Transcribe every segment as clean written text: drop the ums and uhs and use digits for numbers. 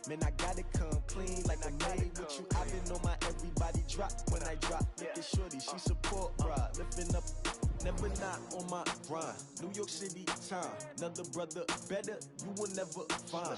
Man, I gotta come clean like I made with you. I've been on my everybody drop when I drop. Look at shorty, she support ride. Lifting up, never not on my grind. New York City time, another brother better, you will never find.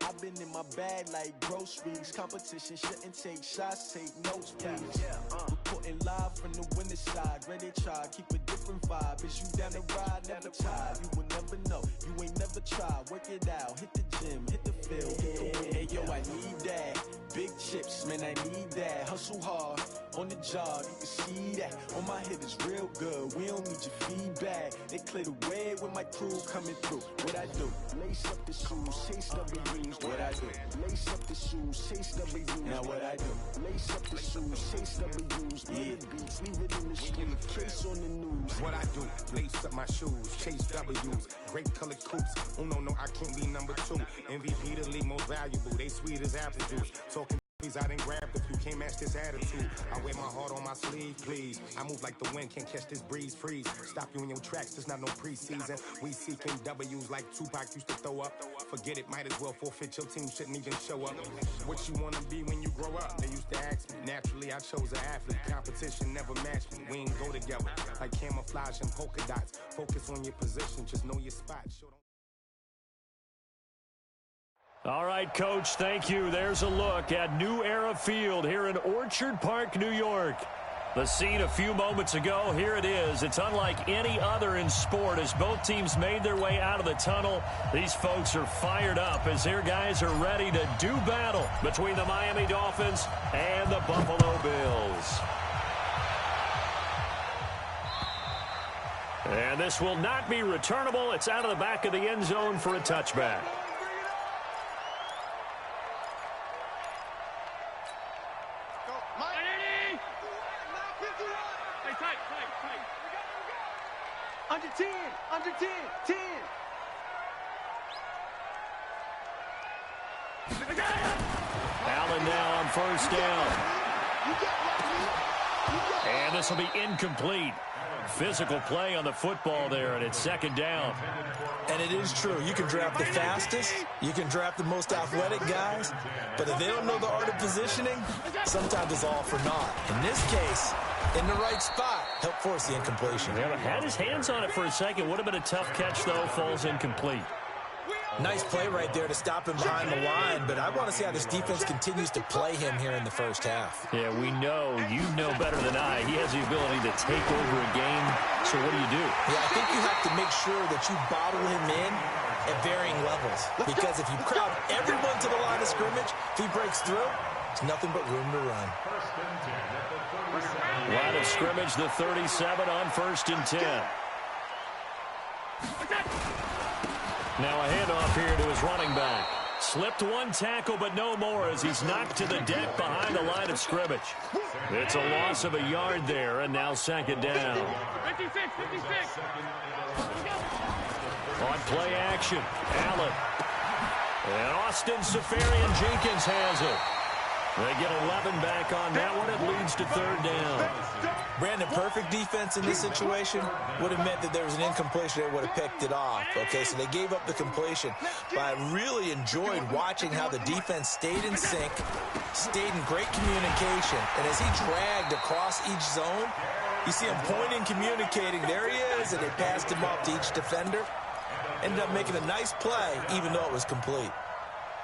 I've been in my bag like groceries. Competition shouldn't take shots, take notes, please. Reporting live from the winning side. Ready to try, keep a different vibe. Is you down the ride, never tired. You will never know, you ain't never tried. Work it out, hit the gym, hit the field, hit the win. Hey yo, I need that. Big chips, man, I need that. Hustle hard, on the job, you can see that. On my head is real good, we don't need your feedback. They clear the way with my crew coming through. What I do? Lace up the shoes, chase W's. What I do? Lace up the shoes, chase W's. Now what I do? Lace up the shoes, chase W's. Yeah, beats, leave it in the street, case on the news. What I do? Lace up my shoes, chase W's. Great colored coops. Oh no, I can't be number 2. MVP the league most valuable. They sweet as apple juice. Talking I didn't grab the few, can't match this attitude. I wear my heart on my sleeve, please. I move like the wind, can't catch this breeze, freeze. Stop you in your tracks, there's not no preseason. We seeking W's like Tupac used to throw up. Forget it, might as well forfeit, your team shouldn't even show up. What you wanna be when you grow up? They used to ask me. Naturally, I chose an athlete. Competition never matched me. We ain't go together like camouflage and polka dots. Focus on your position, just know your spot. All right, Coach, thank you. There's a look at New Era Field here in Orchard Park, New York. The scene a few moments ago, here it is. It's unlike any other in sport as both teams made their way out of the tunnel. These folks are fired up as their guys are ready to do battle between the Miami Dolphins and the Buffalo Bills. And this will not be returnable. It's out of the back of the end zone for a touchback. Under 10, 10. Allen now on first down. And this will be incomplete. Physical play on the football there, and it's second down. And it is true. You can draft the fastest. You can draft the most athletic guys. But if they don't know the art of positioning, sometimes it's all for naught. In this case, in the right spot, helped force the incompletion. Yeah, had his hands on it for a second. Would have been a tough catch, though. Falls incomplete. Nice play right there to stop him behind the line, but I want to see how this defense continues to play him here in the first half. Yeah, we know, you know better than I, he has the ability to take over a game. So what do? Yeah, I think you have to make sure that you bottle him in at varying levels, because if you crowd everyone to the line of scrimmage, if he breaks through, there's nothing but room to run. Line of scrimmage, the 37 on 1st and 10. Now a handoff here to his running back. Slipped one tackle, but no more as he's knocked to the deck behind the line of scrimmage. It's a loss of a yard there, and now second down. 56. On play action, Allen. And Austin Safarian-Jenkins has it. They get 11 back on that one. It leads to third down. Brandon, perfect defense in this situation would have meant that there was an incompletion that would have picked it off. Okay, so they gave up the completion. But I really enjoyed watching how the defense stayed in sync, stayed in great communication. And as he dragged across each zone, you see him pointing, communicating. There he is, and they passed him off to each defender. Ended up making a nice play, even though it was complete.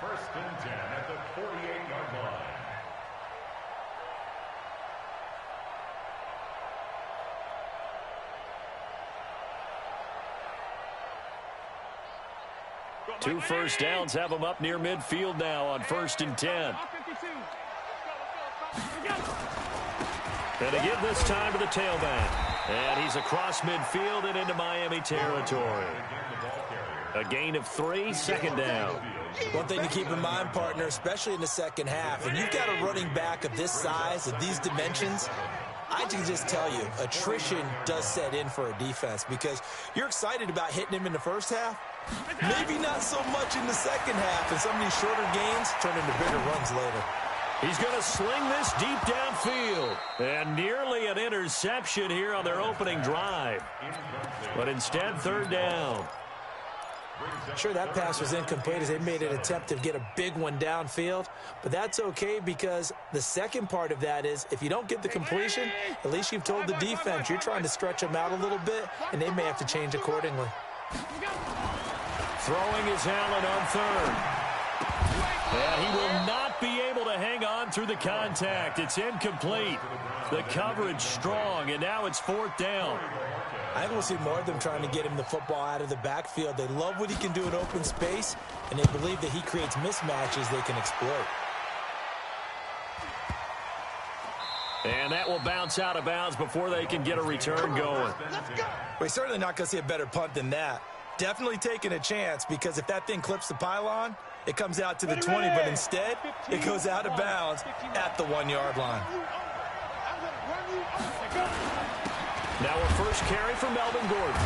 1st and 10 at the 48-yard line. Two first downs have him up near midfield now on 1st and 10. And again this time to the tailback. And he's across midfield and into Miami territory. A gain of 3, second down. One thing to keep in mind, partner, especially in the second half, when you've got a running back of this size, of these dimensions, I can just tell you, attrition does set in for a defense because you're excited about hitting him in the first half. Maybe not so much in the second half, and some of these shorter gains turn into bigger runs later. He's going to sling this deep downfield. And nearly an interception here on their opening drive. But instead, third down. Sure, that pass was incomplete as they made an attempt to get a big one downfield, but that's okay because the second part of that is if you don't get the completion, at least you've told the defense you're trying to stretch them out a little bit, and they may have to change accordingly. Throwing is Allen on third. And he will not be able to hang on through the contact. It's incomplete. The coverage strong, and now it's fourth down. I think we'll see more of them trying to get him the football out of the backfield. They love what he can do in open space, and they believe that he creates mismatches they can exploit. And that will bounce out of bounds before they can get a return going. We're certainly not going to see a better punt than that. Definitely taking a chance because if that thing clips the pylon, it comes out to the 20, but instead, it goes out of bounds at the 1-yard line. Now a first carry for Melvin Gordon.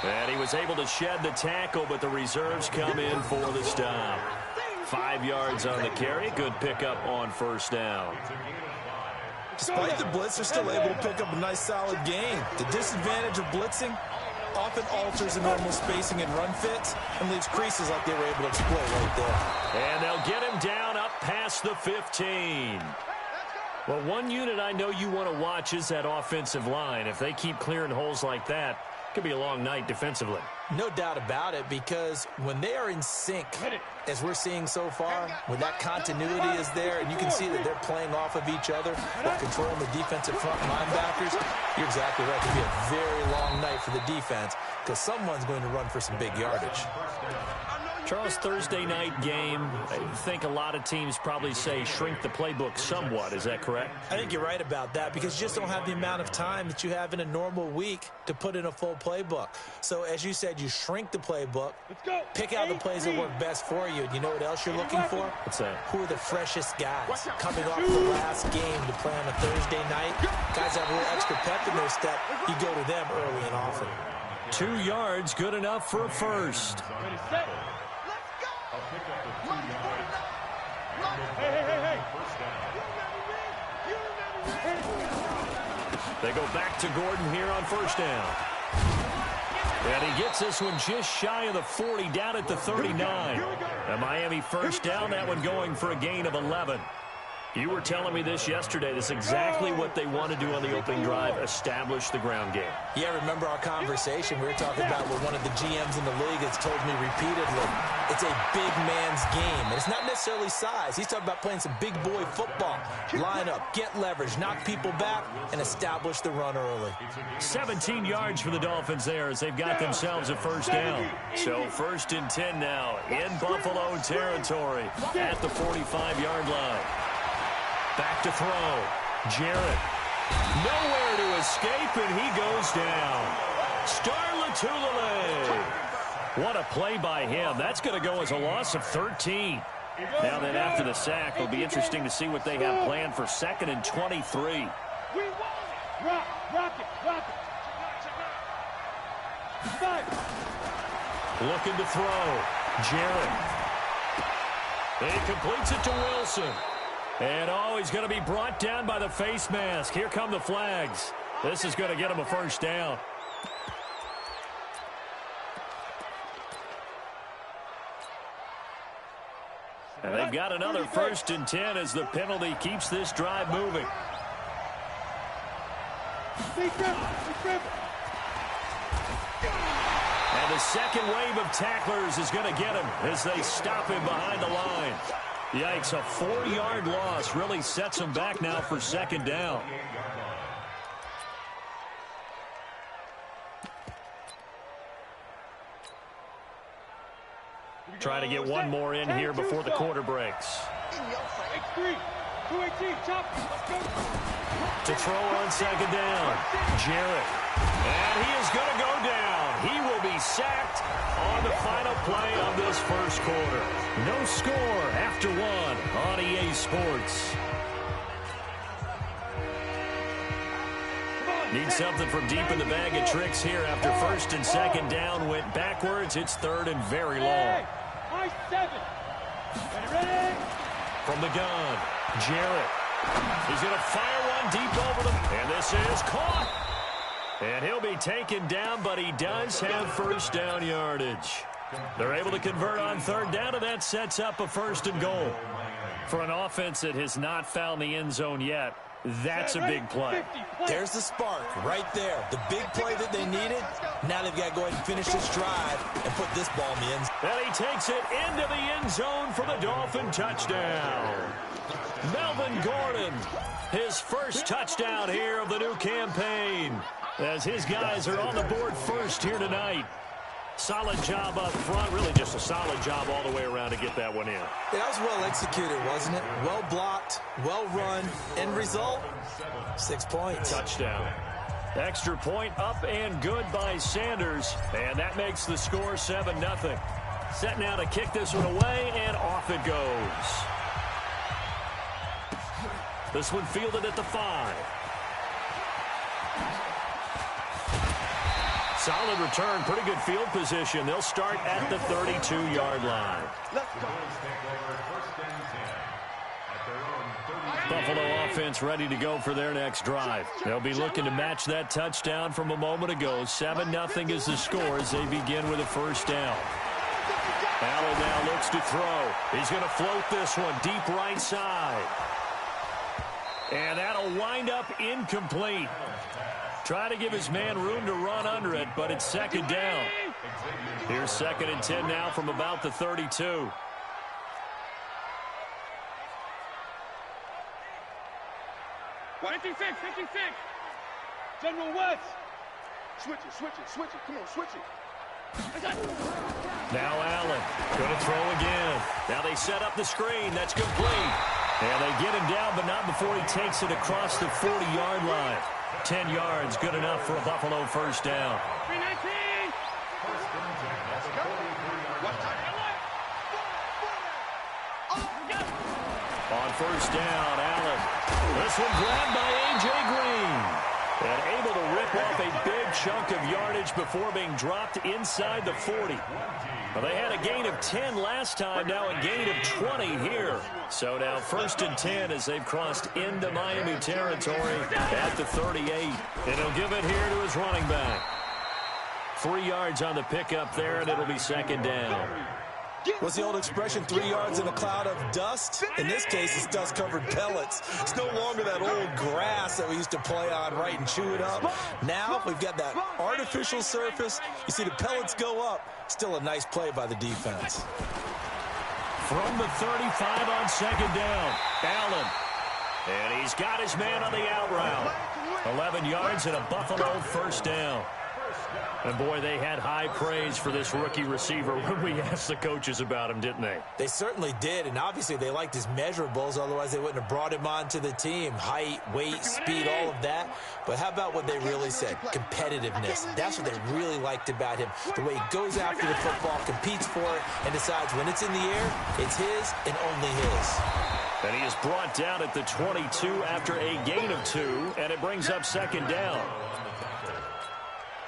And he was able to shed the tackle, but the reserves come in for the stop. 5 yards on the carry. Good pickup on first down. Despite the blitz, they're still able to pick up a nice, solid gain. The disadvantage of blitzing often alters the normal spacing and run fits and leaves creases like they were able to exploit right there. And they'll get him down up past the 15. Well, one unit I know you want to watch is that offensive line. If they keep clearing holes like that, it could be a long night defensively. No doubt about it, because when they are in sync, as we're seeing so far, when that continuity is there, and you can see that they're playing off of each other while controlling the defensive front linebackers, you're exactly right. It could be a very long night for the defense because someone's going to run for some big yardage. Charles, Thursday night game, I think a lot of teams probably say shrink the playbook somewhat. Is that correct? I think you're right about that because you just don't have the amount of time that you have in a normal week to put in a full playbook. So, as you said, you shrink the playbook, pick out the plays that work best for you. And you know what else you're looking for? What's that? Who are the freshest guys coming off the last game to play on a Thursday night? Guys have a little extra pep in their step. You go to them early and often. 2 yards, good enough for a first. They go back to Gordon here on first down. And he gets this one just shy of the 40, down at the 39. A Miami first down, that one going for a gain of 11. You were telling me this yesterday. This is exactly what they want to do on the opening drive, establish the ground game. Yeah, remember our conversation? We were talking about what one of the GMs in the league has told me repeatedly. It's a big man's game, and it's not necessarily size. He's talking about playing some big boy football. Line up, get leverage, knock people back, and establish the run early. 17 yards for the Dolphins there as they've got themselves a first down. So first and 10 now in Buffalo territory at the 45-yard line. Back to throw. Jarrett. Nowhere to escape, and he goes down. Star Lotulelei. What a play by him. That's going to go as a loss of 13. Now then, after the sack, it'll be interesting to see what they have planned for 2nd and 23. Looking to throw. Jarrett. He completes it to Wilson. And, he's going to be brought down by the face mask. Here come the flags. This is going to get him a first down. And they've got another 1st and 10 as the penalty keeps this drive moving. And the second wave of tacklers is going to get him as they stop him behind the line. Yikes, a 4-yard loss really sets him back now for 2nd down. Trying to get one more in here before the quarter breaks. To throw on 2nd down, Jarrett. And he is going to go down. He will be sacked on the final play of this first quarter. No score after 1 on EA Sports. Need something from deep in the bag of tricks here after 1st and 2nd down. Went backwards. It's 3rd and very long. From the gun, Jarrett. He's going to fire one deep over them. And this is caught. And he'll be taken down, but he does have first down yardage. They're able to convert on third down, and that sets up a 1st and goal. For an offense that has not found the end zone yet, that's a big play. There's the spark right there. The big play that they needed. Now they've got to go ahead and finish this drive and put this ball in the end zone. And he takes it into the end zone for the Dolphin touchdown. Melvin Gordon, his first touchdown here of the new campaign, as his guys are on the board first here tonight. Solid job up front, really just a solid job all the way around to get that one in. Yeah, that was well executed, wasn't it? Well blocked, well run. End result, 6 points. Touchdown. Extra point up and good by Sanders, and that makes the score 7-0. Set now to kick this one away, and off it goes. This one fielded at the 5. Solid return, pretty good field position. They'll start at the 32-yard line. Buffalo offense ready to go for their next drive. They'll be looking to match that touchdown from a moment ago. 7-0 is the score as they begin with a 1st down. Allen now looks to throw. He's going to float this one deep right side. And that'll wind up incomplete. Try to give his man room to run under it, but it's 2nd down. Here's 2nd and 10 now from about the 32. What? 56. General West. Switch it. Come on, switch it. Now Allen going to throw again. Now they set up the screen. That's complete. And they get him down, but not before he takes it across the 40-yard line. 10 yards, good enough for a Buffalo 1st down. 319. On 1st down, Allen. This one grabbed by A.J. Green. And able to rip off a big chunk of yardage before being dropped inside the 40. Well, they had a gain of 10 last time, now a gain of 20 here. So now 1st and 10 as they've crossed into Miami territory at the 38. And he'll give it here to his running back. 3 yards on the pickup there, and it'll be 2nd down. What's the old expression, 3 yards in a cloud of dust? In this case, it's dust-covered pellets. It's no longer that old grass that we used to play on, right, and chew it up. Now we've got that artificial surface. You see the pellets go up. Still a nice play by the defense. From the 35 on 2nd down, Allen. And he's got his man on the out route. 11 yards and a Buffalo 1st down. And, boy, they had high praise for this rookie receiver when we asked the coaches about him, didn't they? They certainly did, and obviously they liked his measurables. Otherwise, they wouldn't have brought him onto the team. Height, weight, speed, all of that. But how about what they really said? Competitiveness. That's what they really liked about him. The way he goes after the football, competes for it, and decides when it's in the air, it's his and only his. And he is brought down at the 22 after a gain of 2, and it brings up 2nd down.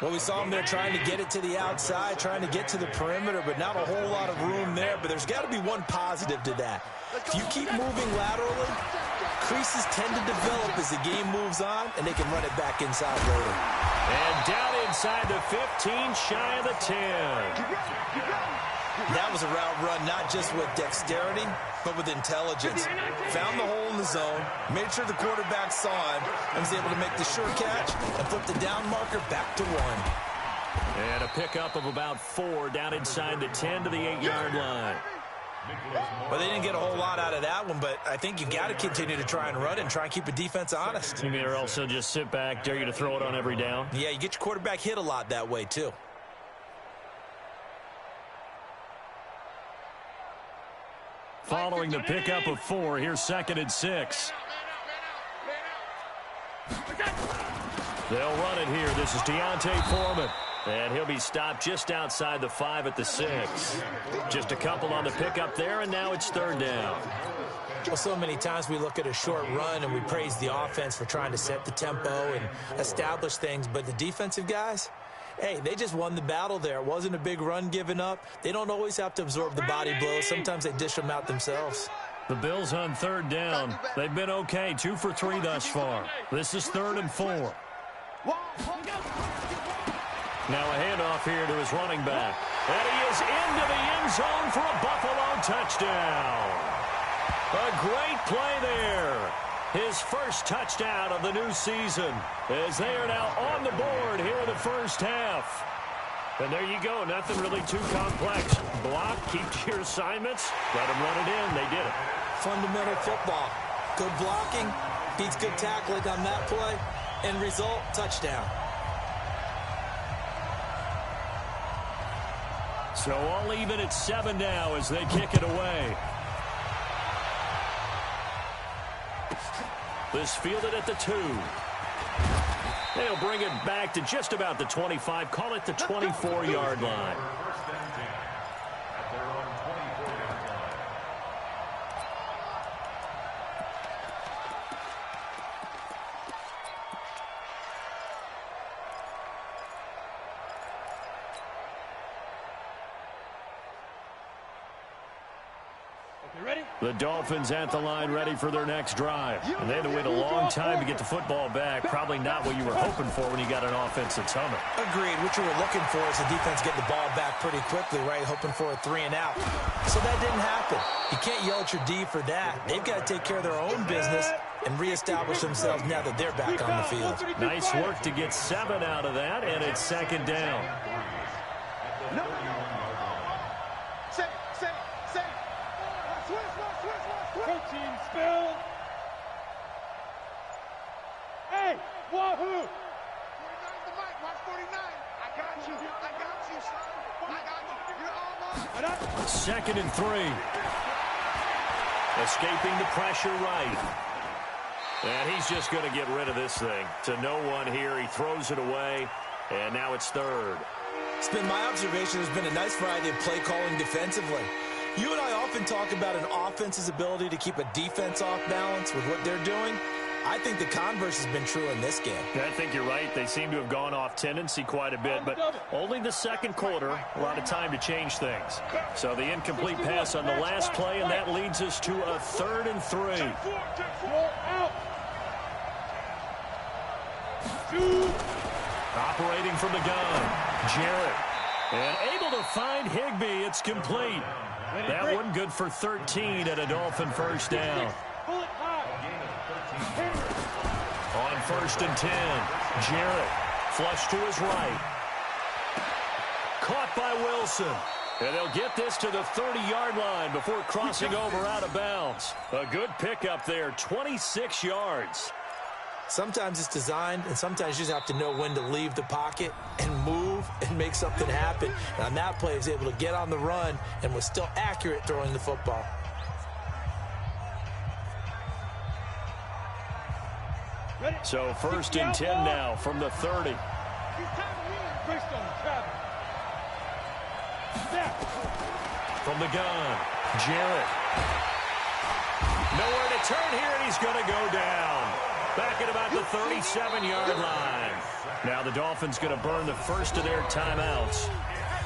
Well, we saw him there trying to get it to the outside, trying to get to the perimeter, but not a whole lot of room there. But there's got to be one positive to that. If you keep moving laterally, creases tend to develop as the game moves on, and they can run it back inside later. And down inside the 15, shy of the 10. That was a route run not just with dexterity, but with intelligence. Found the hole in the zone, made sure the quarterback saw him, and was able to make the sure catch and flip the down marker back to 1. And a pickup of about 4 down inside the 10 to the 8-yard line. Well, they didn't get a whole lot out of that one, but I think you got to continue to try and run it and try and keep a defense honest. You mean or also just sit back, dare you to throw it on every down? Yeah, you get your quarterback hit a lot that way, too. Following the pickup of 4, here's 2nd and 6. They'll run it here. This is Deontay Foreman. And he'll be stopped just outside the 5 at the 6. Just a couple on the pickup there, and now it's 3rd down. Well, so many times we look at a short run and we praise the offense for trying to set the tempo and establish things, but the defensive guys, hey, they just won the battle there. It wasn't a big run given up. They don't always have to absorb the body blows. Sometimes they dish them out themselves. The Bills on 3rd down. They've been okay, 2 for 3 thus far. This is 3rd and 4. Now a handoff here to his running back. And he is into the end zone for a Buffalo touchdown. A great play there. His first touchdown of the new season as they are now on the board here in the first half. And there you go. Nothing really too complex. Block, keep to your assignments, let them run it in. They did it. Fundamental football. Good blocking, beats good tackling on that play. End result, touchdown. So all even at 7 now as they kick it away. This fielded at the 2. They'll bring it back to just about the 25. Call it the 24-yard line. The Dolphins at the line ready for their next drive. And they had to wait a long time to get the football back. Probably not what you were hoping for when you got an offense that's humming. Agreed. What you were looking for is the defense getting the ball back pretty quickly, right? Hoping for a 3 and out. So that didn't happen. You can't yell at your D for that. They've got to take care of their own business and reestablish themselves now that they're back on the field. Nice work to get 7 out of that, and it's 2nd down. Protein spill. Hey, wahoo! 49 the mic, watch 49. I got you, son. I got you. You're almost. 2nd and 3. Escaping the pressure right. And he's just going to get rid of this thing. To no one here. He throws it away, and now it's 3rd. It's been my observation there's been a nice variety of play calling defensively. You and I often talk about an offense's ability to keep a defense off balance with what they're doing. I think the converse has been true in this game. I think you're right. They seem to have gone off tendency quite a bit, but only the 2nd quarter, a lot of time to change things. So the incomplete pass on the last play, and that leads us to a 3rd and 3. Operating from the gun, Jarrett. And able to find Higbee. It's complete. That one good for 13 at a Dolphin first down. On 1st and 10, Jarrett flush to his right. Caught by Wilson. And they'll get this to the 30-yard line before crossing over out of bounds. A good pickup there, 26 yards. Sometimes it's designed, and sometimes you just have to know when to leave the pocket and move and make something happen. And on that play, he was able to get on the run and was still accurate throwing the football. So 1st and 10 now from the 30. From the gun, Jarrett. Nowhere to turn here, and he's going to go down. Back at about the 37-yard line. Now the Dolphins going to burn the first of their timeouts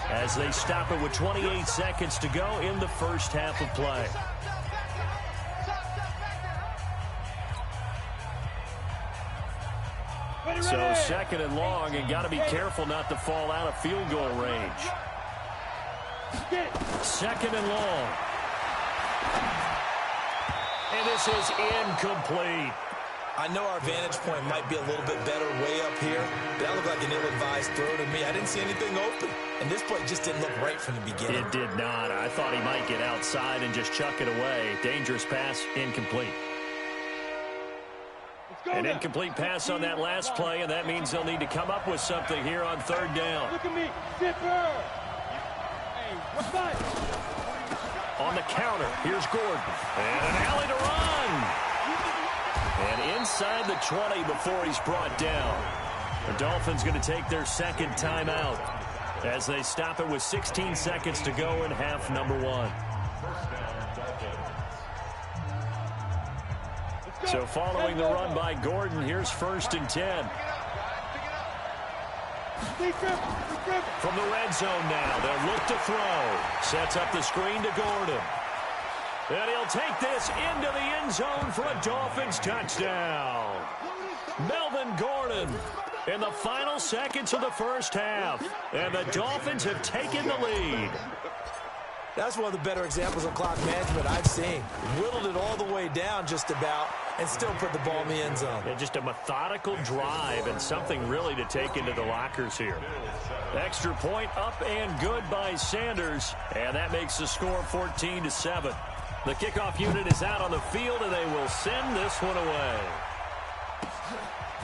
as they stop it with 28 seconds to go in the first half of play. So 2nd and long, and got to be careful not to fall out of field goal range. 2nd and long. And this is incomplete. I know our vantage point might be a little bit better way up here, but that looked like an ill-advised throw to me. I didn't see anything open, and this play just didn't look right from the beginning. It did not. I thought he might get outside and just chuck it away. Dangerous pass, incomplete. An incomplete pass on that last play, and that means they'll need to come up with something here on 3rd down. Look at me, zipper. Hey, what's that? On the counter, here's Gordon. And an alley to run. And inside the 20 before he's brought down. The Dolphins going to take their 2nd timeout as they stop it with 16 seconds to go in half number 1. So following the run by Gordon, here's 1st and 10. From the red zone now, they'll look to throw. Sets up the screen to Gordon. And he'll take this into the end zone for a Dolphins touchdown. Melvin Gordon In the final seconds of the first half, and the Dolphins have taken the lead. That's one of the better examples of clock management I've seen. Whittled it all the way down just about and still put the ball in the end zone. And just a methodical drive and something really to take into the lockers here. Extra point up and good by Sanders, and that makes the score 14-7. The kickoff unit is out on the field, and they will send this one away.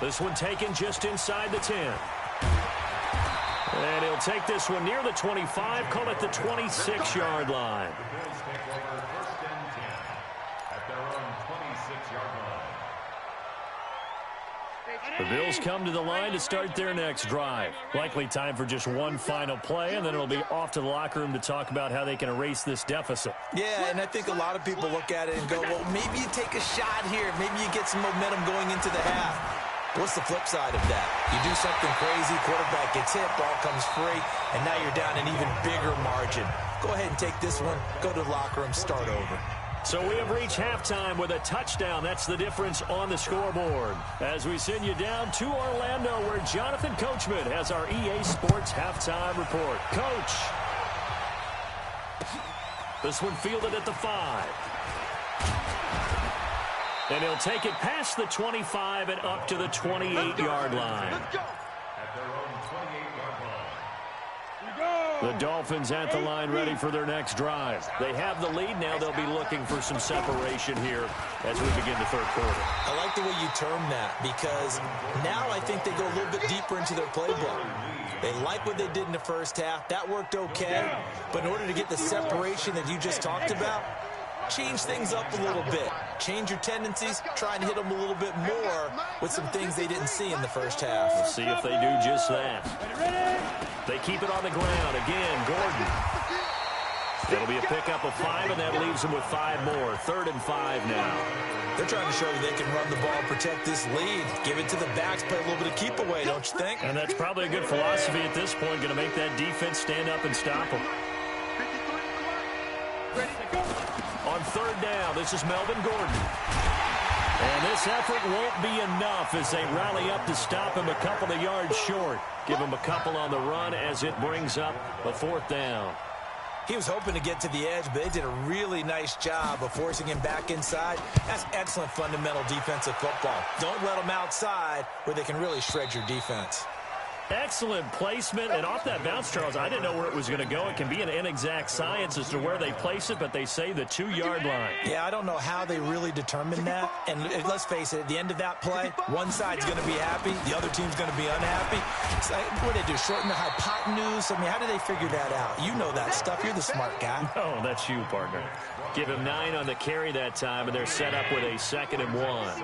This one taken just inside the 10. And he'll take this one near the 25, call it the 26-yard line. The Bills come to the line to start their next drive. Likely time for just one final play, and then it'll be off to the locker room to talk about how they can erase this deficit. Yeah, and I think a lot of people look at it and go, well, maybe you take a shot here. Maybe you get some momentum going into the half. What's the flip side of that? You do something crazy, quarterback gets hit, ball comes free, and now you're down an even bigger margin. Go ahead and take this one, go to the locker room, start over. So we have reached halftime with a touchdown. That's the difference on the scoreboard. As we send you down to Orlando, where Jonathan Coachman has our EA Sports halftime report. Coach. This one fielded at the 5. And he'll take it past the 25 and up to the 28-yard line. The Dolphins at the line ready for their next drive. They have the lead now. They'll be looking for some separation here as we begin the third quarter. I like the way you term that because now I think they go a little bit deeper into their playbook. They like what they did in the first half. That worked okay. But in order to get the separation that you just talked about, change things up a little bit. Change your tendencies. Try and hit them a little bit more with some things they didn't see in the first half. We'll see if they do just that. They keep it on the ground. Again, Gordon. It'll be a pickup of 5, and that leaves them with 5 more. 3rd and 5 now. They're trying to show you they can run the ball, protect this lead. Give it to the backs, play a little bit of keep away, don't you think? And that's probably a good philosophy at this point. Going to make that defense stand up and stop them. On 3rd down, this is Melvin Gordon. And this effort won't be enough as they rally up to stop him a couple of yards short. Give him a couple on the run as it brings up the 4th down. He was hoping to get to the edge, but they did a really nice job of forcing him back inside. That's excellent fundamental defensive football. Don't let them outside where they can really shred your defense. Excellent placement, and off that bounce, Charles, I didn't know where it was going to go. It can be an inexact science as to where they place it, but they say the 2-yard line. Yeah, I don't know how they really determined that. And let's face it, at the end of that play, one side's going to be happy, the other team's going to be unhappy. It's like, what do they do, shorten the hypotenuse? I mean, how do they figure that out? You know that stuff. You're the smart guy. Oh, that's you, partner. Give him 9 on the carry that time, and they're set up with a 2nd and 1.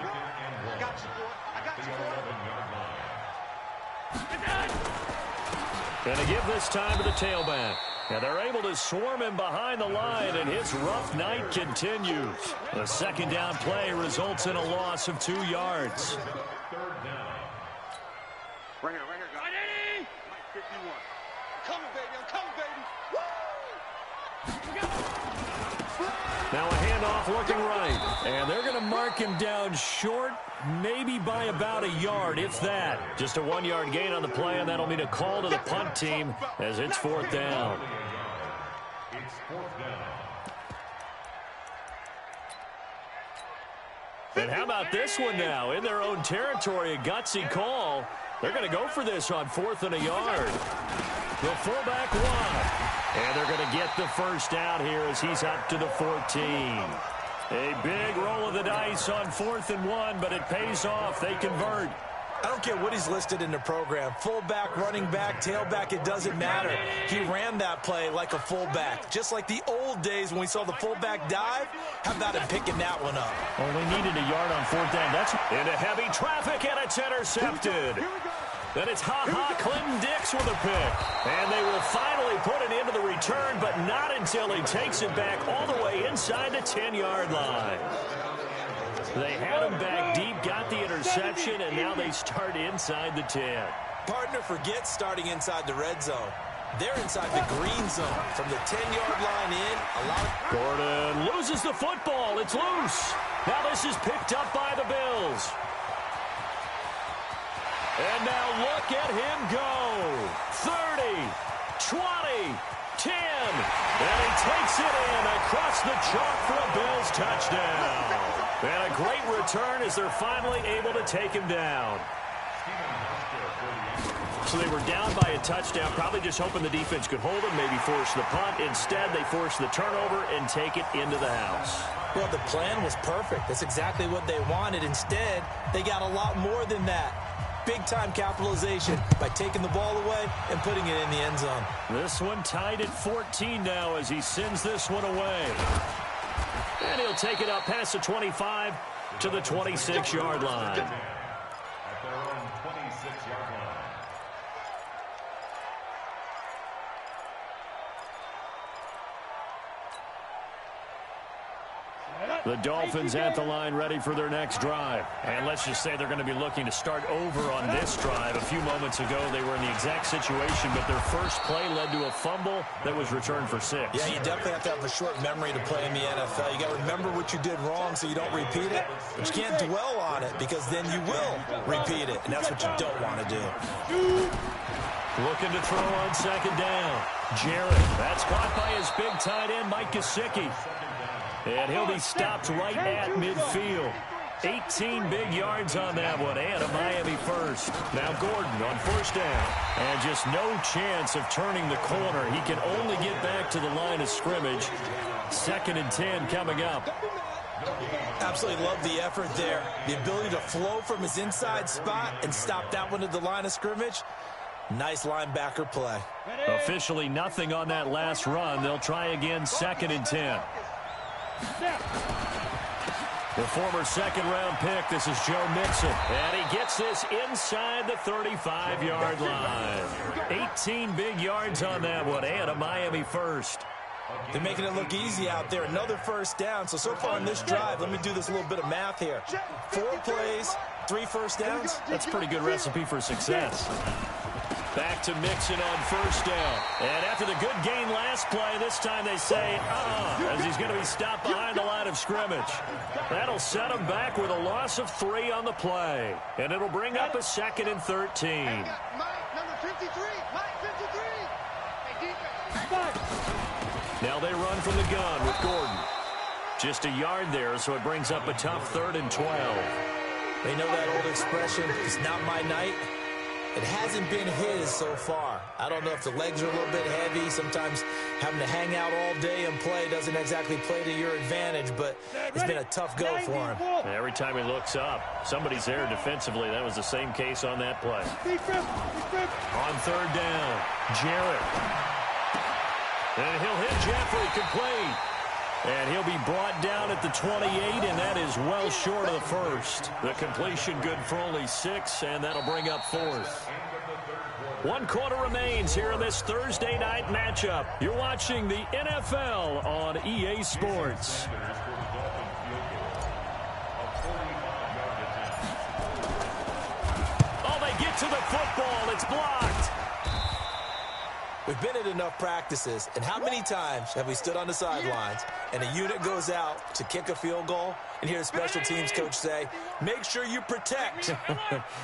Going to give this time to the tailback. And they're able to swarm him behind the line, and his rough night continues. The 2nd down play results in a loss of 2 yards. Right here, guys. 51. Coming, baby. I'm coming, baby. Now a handoff looking right. And they're going to mark him down short, maybe by about a yard, if that. Just a 1-yard gain on the play, and that'll mean a call to the punt team as it's 4th down. It's 4th down. And how about this one now? In their own territory, a gutsy call. They're going to go for this on 4th and a yard. The fullback wide. And they're going to get the first down here as he's up to the 14. A big roll of the dice on 4th and 1, but it pays off. They convert. I don't care what he's listed in the program. Fullback, running back, tailback, it doesn't matter. He ran that play like a fullback. Just like the old days when we saw the fullback dive. How about him picking that one up? Only needed a yard on 4th down. That's into heavy traffic, and it's intercepted. Then it's Clinton Dix with a pick. And they will finally put it into the return, but not until he takes it back all the way inside the 10-yard line. They had him back deep, got the interception, and now they start inside the 10. Partner, forget starting inside the red zone. They're inside the green zone. From the 10-yard line in, Gordon loses the football. It's loose. Now this is picked up by the Bills. And now look at him go. 30, 20, 10. And he takes it in across the chalk for a Bills touchdown. And a great return as they're finally able to take him down. So they were down by a touchdown, probably just hoping the defense could hold them, maybe force the punt. Instead, they forced the turnover and take it into the house. Well, the plan was perfect. That's exactly what they wanted. Instead, they got a lot more than that. Big-time capitalization by taking the ball away and putting it in the end zone. This one tied at 14 now as he sends this one away. And he'll take it up past the 25 to the 26-yard line. At their own 26-yard line. The Dolphins at the line ready for their next drive. And let's just say they're going to be looking to start over on this drive. A few moments ago, they were in the exact situation, but their first play led to a fumble that was returned for 6. Yeah, you definitely have to have a short memory to play in the NFL. You got to remember what you did wrong so you don't repeat it. But you can't dwell on it because then you will repeat it, and that's what you don't want to do. Looking to throw on second down. Jarrett, that's caught by his big tight end, Mike Gesicki. And he'll be stopped right at midfield. 18 big yards on that one, and a Miami first. Now Gordon on first down. And just no chance of turning the corner. He can only get back to the line of scrimmage. 2nd and 10 coming up. Absolutely love the effort there. The ability to flow from his inside spot and stop that one at the line of scrimmage. Nice linebacker play. Officially nothing on that last run. They'll try again, 2nd and 10. The former second-round pick, this is Joe Mixon. And he gets this inside the 35-yard line. 18 big yards on that one, and a Miami first. They're making it look easy out there. Another first down. So far in this drive, let me do this little bit of math here. 4 plays, 3 first downs. That's a pretty good recipe for success. Back to Mixon on first down. And after the good gain last play, this time they say, as he's going to be stopped behind the line of scrimmage. That'll set him back with a loss of 3 on the play. And it'll bring up a 2nd and 13. Mike, number 53. Mike, 53. Hey, defense. Now they run from the gun with Gordon. Just a yard there, so it brings up a tough 3rd and 12. They know that old expression, it's not my night. It hasn't been his so far. I don't know if the legs are a little bit heavy. Sometimes having to hang out all day and play doesn't exactly play to your advantage, but it's been a tough go for him. Every time he looks up, somebody's there defensively. That was the same case on that play. On 3rd down, Jarrett. And he'll hit Jeffrey complete. And he'll be brought down at the 28, and that is well short of the first. The completion good for only 6, and that'll bring up 4th. 1 quarter remains here in this Thursday night matchup. You're watching the NFL on EA Sports. Oh, they get to the football. It's blocked. We've been at enough practices, and how many times have we stood on the sidelines and a unit goes out to kick a field goal and hear the special teams coach say, make sure you protect.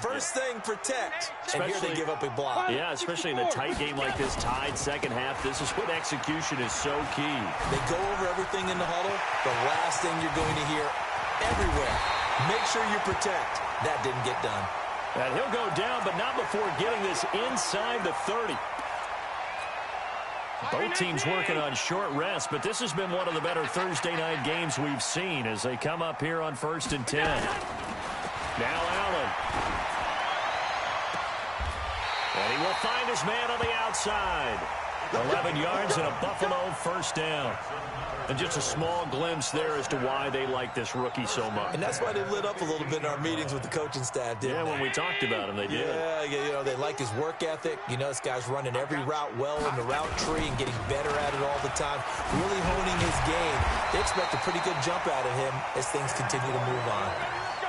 First thing, protect. And here they give up a block. Yeah, especially in a tight game like this, tied second half. This is when execution is so key. They go over everything in the huddle. The last thing you're going to hear everywhere, make sure you protect. That didn't get done. And he'll go down, but not before getting this inside the 30. Both teams working on short rest, but this has been one of the better Thursday night games we've seen as they come up here on 1st and 10. Now Allen. And he will find his man on the outside. 11 yards and a Buffalo first down. And just a small glimpse there as to why they like this rookie so much. And that's why they lit up a little bit in our meetings with the coaching staff, didn't they? Yeah, when we talked about him, they did. Yeah, you know, they like his work ethic. You know, this guy's running every route well in the route tree and getting better at it all the time, really honing his game. They expect a pretty good jump out of him as things continue to move on.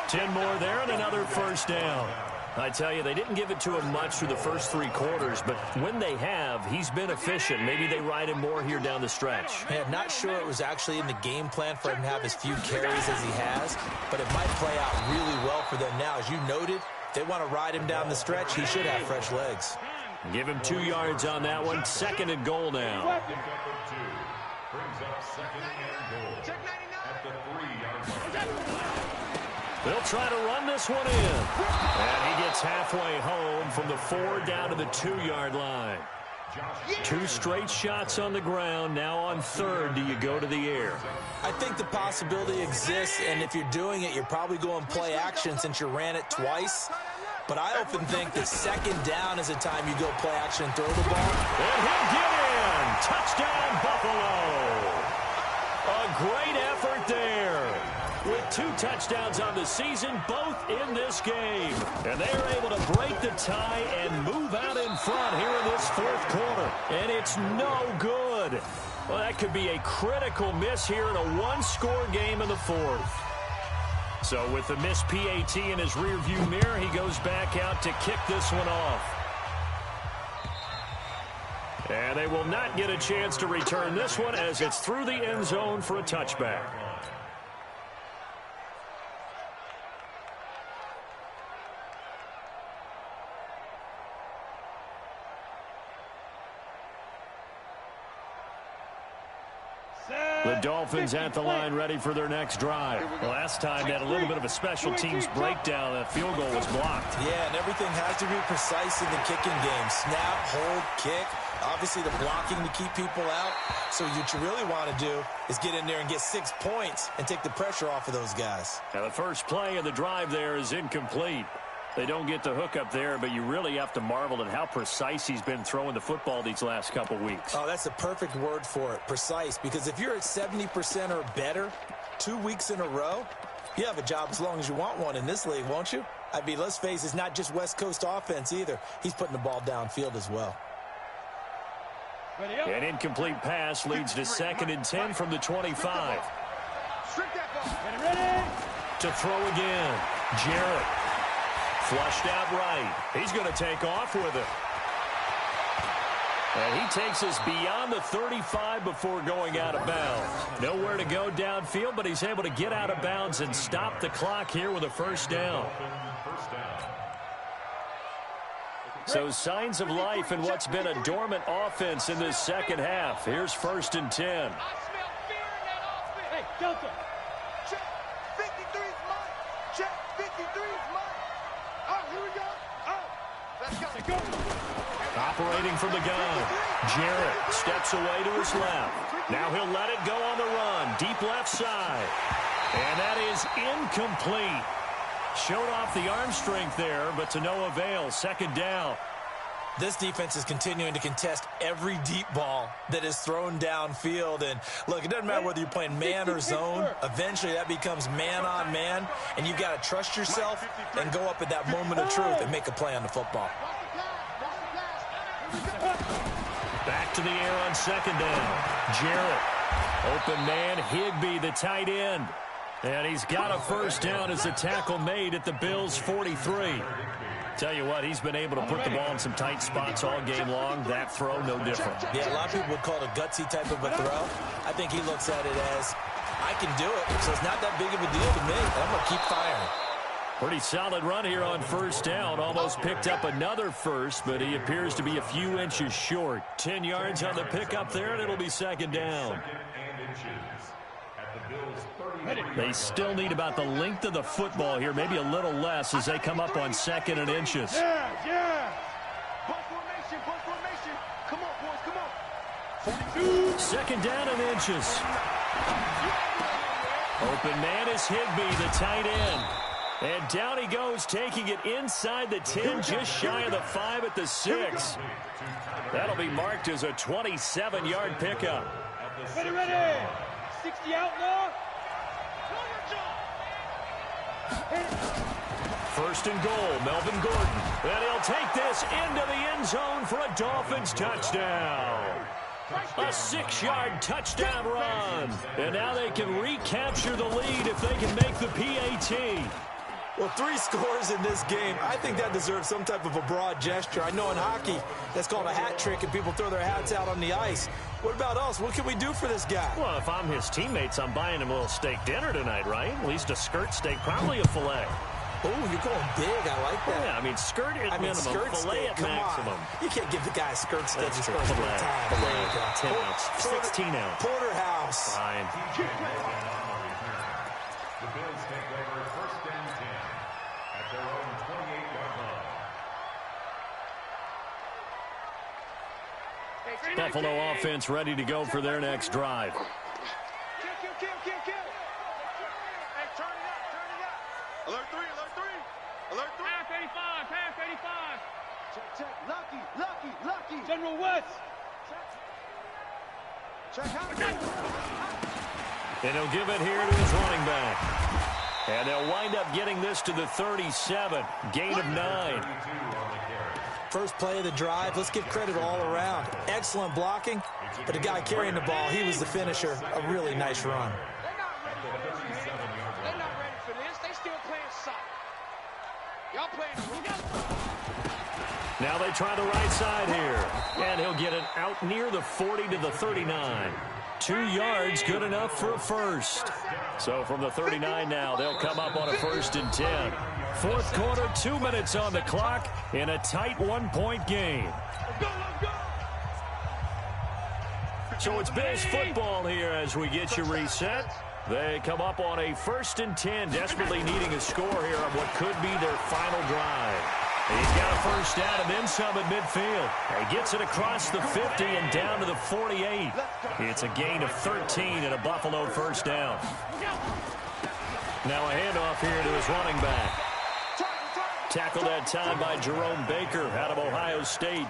10 more there and another first down. I tell you, they didn't give it to him much through the first 3 quarters, but when they have, he's been efficient. Maybe they ride him more here down the stretch. Hey, I'm not sure it was actually in the game plan for him to have as few carries as he has, but it might play out really well for them now. As you noted, they want to ride him down the stretch, he should have fresh legs. Give him 2 yards on that one. 2nd and goal now. Brings up 2nd and goal at the 3-yard line. They'll try to run this one in. And he gets halfway home from the 4 down to the 2-yard line. 2 straight shots on the ground. Now on 3rd, do you go to the air? I think the possibility exists, and if you're doing it, you're probably going play action since you ran it twice. But I often think that 2nd down is a time you go play action and throw the ball. And he'll get in. Touchdown, Buffalo. A great effort there. With 2 touchdowns on the season, both in this game. And they are able to break the tie and move out in front here in this 4th quarter. And it's no good. Well, that could be a critical miss here in a 1-score game in the 4th. So with the missed PAT in his rearview mirror, he goes back out to kick this one off. And they will not get a chance to return this one as it's through the end zone for a touchback. The Dolphins at the line ready for their next drive. Last time they had a little bit of a special teams breakdown. That field goal was blocked. Yeah, and everything has to be precise in the kicking game. Snap, hold, kick. Obviously the blocking to keep people out. So what you really want to do is get in there and get 6 points and take the pressure off of those guys. Now the first play of the drive there is incomplete. They don't get the hook up there, but you really have to marvel at how precise he's been throwing the football these last couple weeks. Oh, that's a perfect word for it, precise, because if you're at 70% or better 2 weeks in a row, you have a job as long as you want one in this league, won't you? I mean, let's face it, it's not just West Coast offense either. He's putting the ball downfield as well. An incomplete pass leads to 2nd and 10 from the 25. To throw again, Jarrett. Flushed out right. He's going to take off with it. And he takes us beyond the 35 before going out of bounds. Nowhere to go downfield, but he's able to get out of bounds and stop the clock here with a 1st down. So signs of life in what's been a dormant offense in this 2nd half. Here's 1st and 10. I smell fear in that offense. Hey, Delta. Check. 53's mine. Check. 53's mine. Oh, here we go. Oh, let's go. Operating from the gun. Jarrett steps away to his left. Now he'll let it go on the run. Deep left side. And that is incomplete. Showed off the arm strength there, but to no avail. 2nd down. This defense is continuing to contest every deep ball that is thrown downfield. And, look, it doesn't matter whether you're playing man or zone. Eventually that becomes man on man, and you've got to trust yourself and go up at that moment of truth and make a play on the football. Back to the air on 2nd down. Jarrett. Open man, Higbee, the tight end. And he's got a 1st down as the tackle made at the Bills' 43. Tell you what, he's been able to put the ball in some tight spots all game long. That throw, no different. Yeah, a lot of people would call it a gutsy type of a throw. I think he looks at it as, I can do it, so it's not that big of a deal to me. I'm going to keep firing. Pretty solid run here on 1st down. Almost picked up another 1st, but he appears to be a few inches short. 10 yards on the pickup there, and it'll be 2nd down. They still need about the length of the football here, maybe a little less as they come up on 2nd and inches. Yeah. Ball formation. Come on, boys, come on. 42. 2nd down and inches. Open man is Higbee, the tight end. And down he goes, taking it inside the 10, just shy of the 5 at the 6. That'll be marked as a 27-yard pickup. Ready. 60 out now. 1st and goal, Melvin Gordon. And he'll take this into the end zone for a Dolphins touchdown. A 6-yard touchdown run. And now they can recapture the lead if they can make the PAT. Well, 3 scores in this game. I think that deserves some type of a broad gesture. I know in hockey, that's called a hat trick, and people throw their hats out on the ice. What about us? What can we do for this guy? Well, if I'm his teammates, I'm buying him a little steak dinner tonight, right? At least a skirt steak, probably a filet. Oh, you're going big. I like that. Yeah, I mean, skirt at minimum, skirt fillet stick. at Come maximum. on. You can't give the guy a skirt stick. That's He's true. going to spend time. There you go. 10 ounce, 16 ounce. Porterhouse. Fine. The Bills take over 1st and 10 at their own 28-yard line. Buffalo offense ready to go for their next drive. Kill. Hey, turn it up. Alert 3. Half 85. Check. Lucky. General West. Check out. And he'll give it here to his running back. And they'll wind up getting this to the 37. Gain of 9. First play of the drive. Let's give credit all around. Excellent blocking, but the guy carrying the ball, he was the finisher. A really nice run. They're not ready for this. They still playing soft. Y'all playing. Now they try the right side here. And he'll get it out near the 40 to the 39. 2 yards, good enough for a first. So from the 39 now, they'll come up on a 1st and 10. Fourth quarter, 2 minutes on the clock in a tight 1-point game. So it's Bills football here as we get you reset. They come up on a 1st and 10, desperately needing a score here on what could be their final drive. He's got a first down and then some at midfield. He gets it across the 50 and down to the 48. It's a gain of 13 and a Buffalo first down. Now a handoff here to his running back. Tackled that time by Jerome Baker out of Ohio State.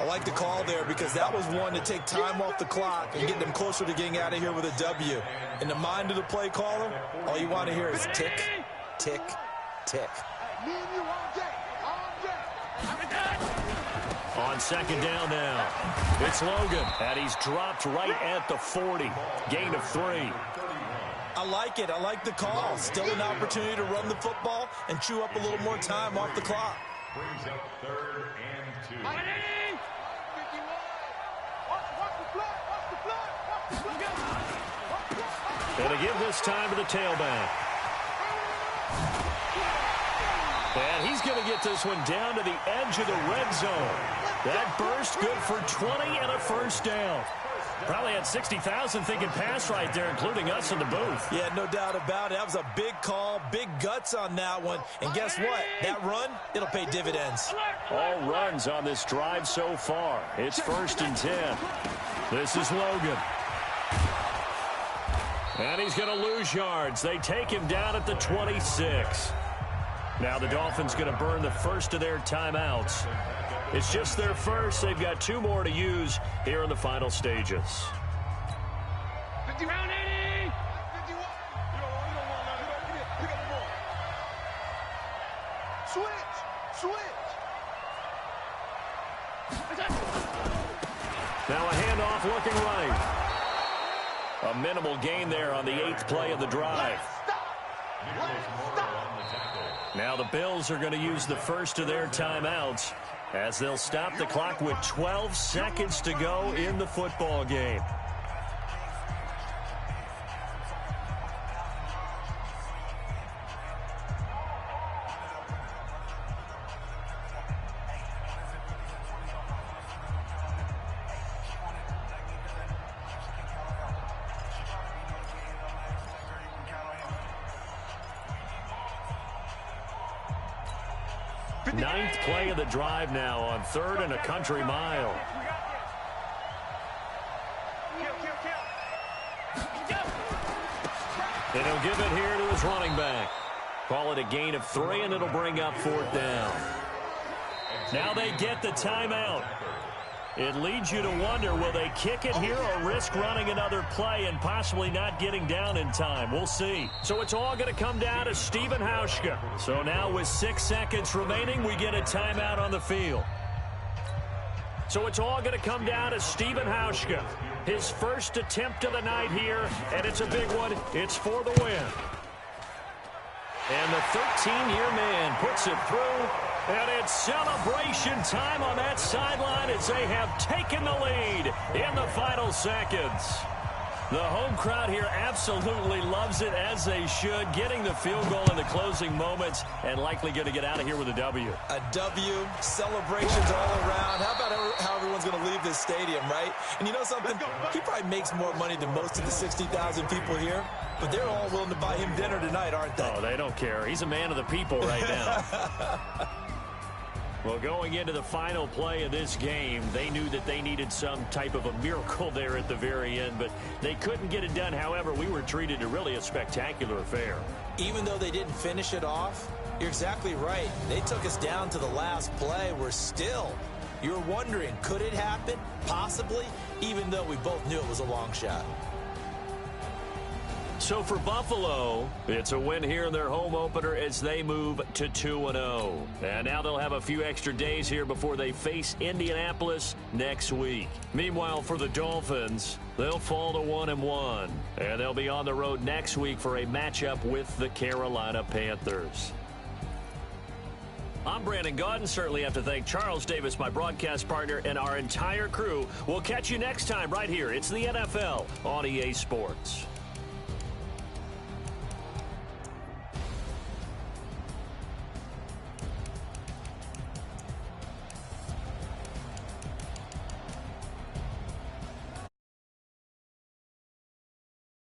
I like the call there because that was one to take time off the clock and get them closer to getting out of here with a W. In the mind of the play caller, all you want to hear is tick, tick, tick. Me and you all day. On second down now, it's Logan, and he's dropped right at the 40. Gain of 3. I like it. I like the call. Still an opportunity to run the football and chew up a little more time off the clock. Brings up 3rd and 2. And to give this time to the tailback. And he's going to get this one down to the edge of the red zone. That burst good for 20 and a first down. Probably had 60,000 thinking pass right there, including us in the booth. Yeah, no doubt about it. That was a big call, big guts on that one. And guess what? That run, it'll pay dividends. All runs on this drive so far. It's 1st and 10. This is Logan. And he's going to lose yards. They take him down at the 26. Now the Dolphins going to burn the first of their timeouts. It's just their first. They've got 2 more to use here in the final stages. 50 round 80. 51. Pick up the ball. Switch. Now a handoff looking right. A minimal gain there on the 8th play of the drive. Now the Bills are going to use the first of their timeouts as they'll stop the clock with 12 seconds to go in the football game. Ninth play of the drive now on 3rd and a country mile. And he'll give it here to his running back. Call it a gain of 3, and it'll bring up 4th down. Now they get the timeout. It leads you to wonder, will they kick it here or risk running another play and possibly not getting down in time? We'll see. So it's all going to come down to Stephen Hauschka. So now with 6 seconds remaining, we get a timeout on the field. So it's all going to come down to Stephen Hauschka. His first attempt of the night here, and it's a big one. It's for the win. And the 13-year man puts it through. And it's celebration time on that sideline as they have taken the lead in the final seconds. The home crowd here absolutely loves it, as they should, getting the field goal in the closing moments and likely going to get out of here with a W. A W, celebrations all around. How about how everyone's going to leave this stadium, right? And you know something? He probably makes more money than most of the 60,000 people here, but they're all willing to buy him dinner tonight, aren't they? Oh, they don't care. He's a man of the people right now. Well, going into the final play of this game, they knew that they needed some type of a miracle there at the very end, but they couldn't get it done. However, we were treated to really a spectacular affair. Even though they didn't finish it off, you're exactly right. They took us down to the last play. You're wondering, could it happen? Possibly, even though we both knew it was a long shot. So for Buffalo, it's a win here in their home opener as they move to 2-0. And now they'll have a few extra days here before they face Indianapolis next week. Meanwhile, for the Dolphins, they'll fall to 1-1. And they'll be on the road next week for a matchup with the Carolina Panthers. I'm Brandon Gaudin. Certainly have to thank Charles Davis, my broadcast partner, and our entire crew. We'll catch you next time right here. It's the NFL on EA Sports.